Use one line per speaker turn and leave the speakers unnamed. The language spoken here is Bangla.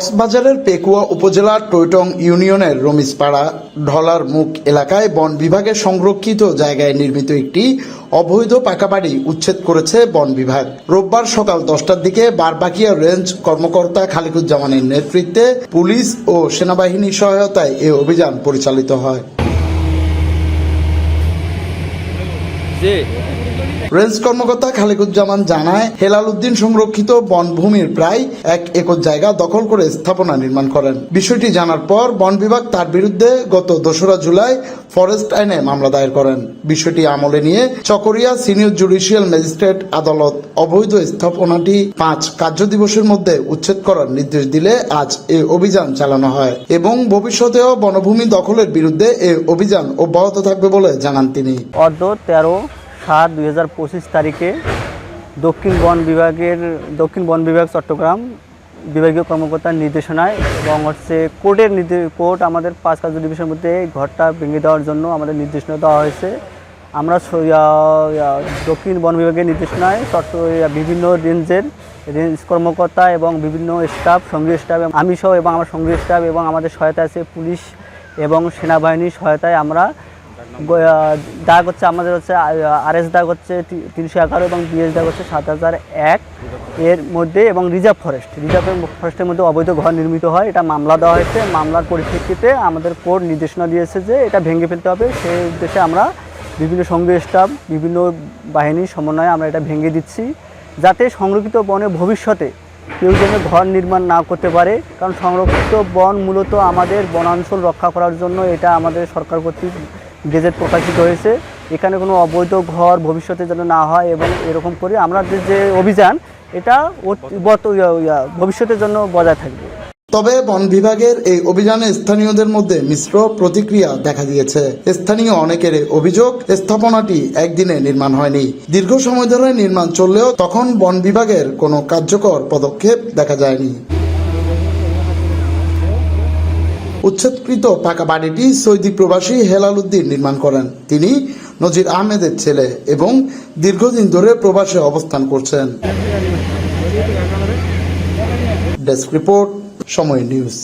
কক্সবাজারের পেকুয়া উপজেলার টৈটং ইউনিয়নের রমিজপাড়া ঢলার মুখ এলাকায় বন বিভাগের সংরক্ষিত জায়গায় নির্মিত একটি অবৈধ পাকা বাড়ি উচ্ছেদ করেছে বন বিভাগ। রোববার সকাল 10টার দিকে বারবাকিয়া রেঞ্জ কর্মকর্তা খালিকুজ্জামানের নেতৃত্বে পুলিশ ও সেনাবাহিনীর সহায়তায় এই অভিযান পরিচালিত হয়। রেঞ্জ কর্মকর্তা খালিকুজ্জামান জানায়, হেলাল উদ্দিন সংরক্ষিত বনভূমির প্রায় 1 একর জায়গা দখল করে স্থাপনা নির্মাণ করেন। বিষয়টি জানার পর বন বিভাগ তার বিরুদ্ধে গত 2রা জুলাই ফরেস্ট আইনে মামলা দায়ের করেন। বিষয়টি আমলে নিয়ে চকরিয়া সিনিয়র জুডিশিয়াল ম্যাজিস্ট্রেট আদালত অবৈধ স্থাপনাটি 5 কার্যদিবসের মধ্যে উচ্ছেদ করার নির্দেশ দিলে আজ এই অভিযান চালানো হয় এবং ভবিষ্যতেও বনভূমি দখলের বিরুদ্ধে এই অভিযান অব্যাহত থাকবে বলে জানান তিনি।
13/7/2025 তারিখে দক্ষিণ বন বিভাগ চট্টগ্রাম বিভাগীয় কর্মকর্তার নির্দেশনায় এবং কোর্ট আমাদের 5 কার্যদিবসের মধ্যে ঘরটা ভেঙে দেওয়ার জন্য আমাদের নির্দেশনা দেওয়া হয়েছে। আমরা দক্ষিণ বন বিভাগের নির্দেশনায় বিভিন্ন রেঞ্জ কর্মকর্তা এবং বিভিন্ন স্টাফ, সঙ্গীয় স্টাফ, আমি সহ এবং আমার সঙ্গীয় স্টাফ এবং আমাদের সহায়তা আছে পুলিশ এবং সেনাবাহিনীর সহায়তায় আমরা দাগ হচ্ছে আমাদের RS দাগ হচ্ছে 311 এবং BS দাগ হচ্ছে 7001 এর মধ্যে এবং রিজার্ভ ফরেস্টের মধ্যে অবৈধ ঘর নির্মিত হয়। এটা মামলা দেওয়া হয়েছে। মামলার পরিপ্রেক্ষিতে আমাদের কোর্ট নির্দেশনা দিয়েছে যে এটা ভেঙে ফেলতে হবে। সেই উদ্দেশ্যে আমরা বিভিন্ন সঙ্গীয় স্টাফ, বিভিন্ন বাহিনীর সমন্বয়ে আমরা এটা ভেঙে দিচ্ছি, যাতে সংরক্ষিত বনে ভবিষ্যতে কেউ যেন ঘর নির্মাণ না করতে পারে। কারণ সংরক্ষিত বন মূলত আমাদের বনাঞ্চল রক্ষা করার জন্য, এটা আমাদের সরকার কর্তৃক গেজেট প্রকাশিত হয়েছে। এখানে কোনো অবৈধ ঘর ভবিষ্যতে যেন না হয় এবং এরকম করে আমাদের যে অভিযান এটা ভবিষ্যতের জন্য বজায় থাকবে।
তবে বন বিভাগের এই অভিযানে স্থানীয়দের মধ্যে মিশ্র প্রতিক্রিয়া দেখা দিয়েছে। স্থানীয় অনেকের অভিযোগ, স্থাপনাটি একদিনে নির্মাণ হয়নি, দীর্ঘ সময় ধরে নির্মাণ চললেও তখন বন বিভাগের কোনো কার্যকর পদক্ষেপ দেখা যায়নি। উচ্ছেদকৃত পাকা বাড়িটি সৌদি প্রবাসী হেলাল উদ্দিন নির্মাণ করেন। তিনি নজির আহমেদের ছেলে এবং দীর্ঘদিন ধরে প্রবাসে অবস্থান করছেন। ডেস্ক রিপোর্ট, সময় নিউজ।